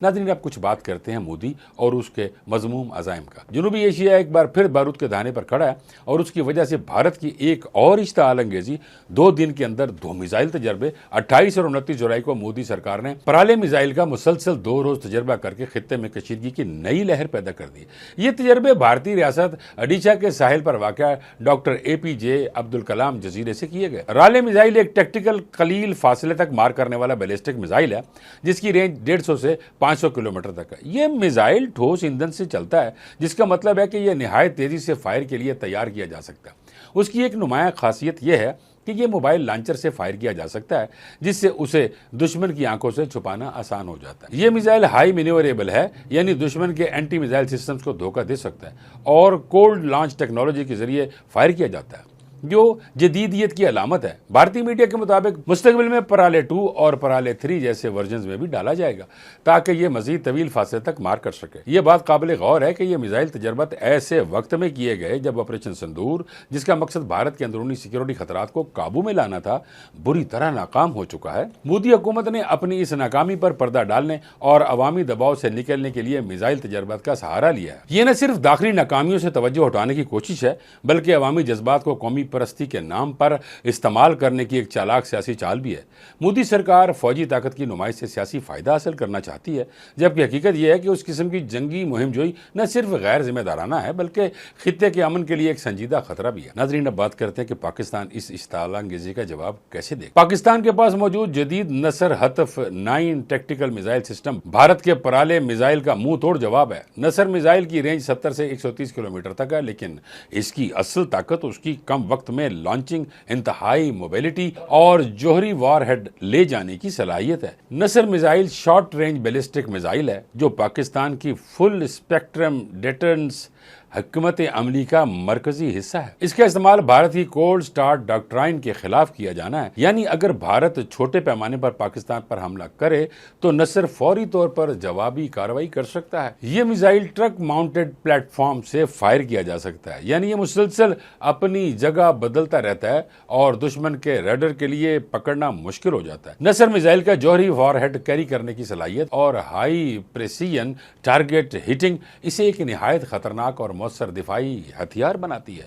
नाज़रीन, अब कुछ बात करते हैं मोदी और उसके मज़मूम अज़ाइम का। जनूबी एशिया एक बार फिर बारूद के दाने पर खड़ा है और उसकी वजह से भारत की एक और इश्तआल अंगेज़ी 2 दिन के अंदर 2 मिसाइल तजर्बे 28 और 29 जुलाई को मोदी सरकार ने पराले मिसाइल का मुसलसल 2 रोज़ तजर्बा करके खित्ते में कशीदगी की नई लहर पैदा कर दी। ये तजर्बे भारतीय रियासत ओडिशा के साहिल पर वाक़या डॉक्टर APJ अब्दुल कलाम जजीरे से किए गए। राले मिसाइल एक टैक्टिकल कलील फासले तक मार करने वाला बैलिस्टिक मिसाइल है जिसकी रेंज 150 से 500 किलोमीटर तक है। ये मिसाइल ठोस ईंधन से चलता है, जिसका मतलब है कि यह निहायत तेजी से फायर के लिए तैयार किया जा सकता है। उसकी एक नुमाया खासियत यह है कि यह मोबाइल लॉन्चर से फायर किया जा सकता है, जिससे उसे दुश्मन की आंखों से छुपाना आसान हो जाता है। यह मिसाइल हाई मैन्यूवरेबल है, यानी दुश्मन के एंटी मिसाइल सिस्टम्स को धोखा दे सकता है और कोल्ड लॉन्च टेक्नोलॉजी के जरिए फायर किया जाता है, जो जदीदियत की अलामत है। भारतीय मीडिया के मुताबिक मुस्तकबिल में पराले 2 और पराले 3 जैसे वर्जन में भी डाला जाएगा ताकि ये मजीद तवील फासले तक मार कर सके। ये बात काबिल गौर है कि ये मिसाइल तजर्बत ऐसे वक्त में किए गए जब ऑपरेशन सिंदूर, जिसका मकसद भारत के अंदरूनी सिक्योरिटी खतरात को काबू में लाना था, बुरी तरह नाकाम हो चुका है। मोदी हुकूमत ने अपनी इस नाकामी पर पर्दा डालने और अवामी दबाव से निकलने के लिए मिसाइल तजर्बत का सहारा लिया है। ये न सिर्फ दाखिली नाकामियों से तवज्जो हटाने की कोशिश है, बल्कि अवामी जज्बात को कौमी परस्ती के नाम पर इस्तेमाल करने की एक चालाक सियासी चाल भी है। मोदी सरकार फौजी ताकत की नुमाइश से सियासी फायदा हासिल करना चाहती है, जबकि हकीकत यह है कि उस किस्म की जंगी मुहिम जोई न सिर्फ गैर जिम्मेदाराना है बल्कि खित्ते के अमन के लिए एक संजीदा खतरा भी है। नाज़रीन, अब बात करते हैं कि पाकिस्तान इस इश्तिआल अंगेज़ी का जवाब कैसे दे। पाकिस्तान के पास मौजूद जदीद नसर हतफ 9 टैक्टिकल मिसाइल सिस्टम भारत के पराले मिसाइल का मुंह तोड़ जवाब है। नसर मिसाइल की रेंज 70 से 130 किलोमीटर तक है, लेकिन इसकी असल ताकत उसकी कम वक्त में लॉन्चिंग, इंतहाई मोबिलिटी और जोहरी वॉरहेड ले जाने की सलाहियत है। नसर missile short range ballistic missile है जो पाकिस्तान की फुल स्पेक्ट्रम डिटरेंस हुकूमत अमली का मरकजी हिस्सा है। इसका इस्तेमाल भारत की कोल्ड स्टार्ट डॉक्ट्राइन के खिलाफ किया जाना है, यानी अगर भारत छोटे पैमाने पर पाकिस्तान पर हमला करे तो नसर फौरी तौर पर जवाबी कार्रवाई कर सकता है। यह मिसाइल ट्रक माउंटेड प्लेटफॉर्म से फायर किया जा सकता है, यानी यह मुसलसल अपनी जगह बदलता रहता है और दुश्मन के रडार के लिए पकड़ना मुश्किल हो जाता है। नसर मिसाइल का जौहरी वॉरहेड कैरी करने की सलाहियत और हाई प्रेसिजन टारगेट हिटिंग इसे एक निहायत खतरनाक और मौसर दिफाई हथियार बनाती है।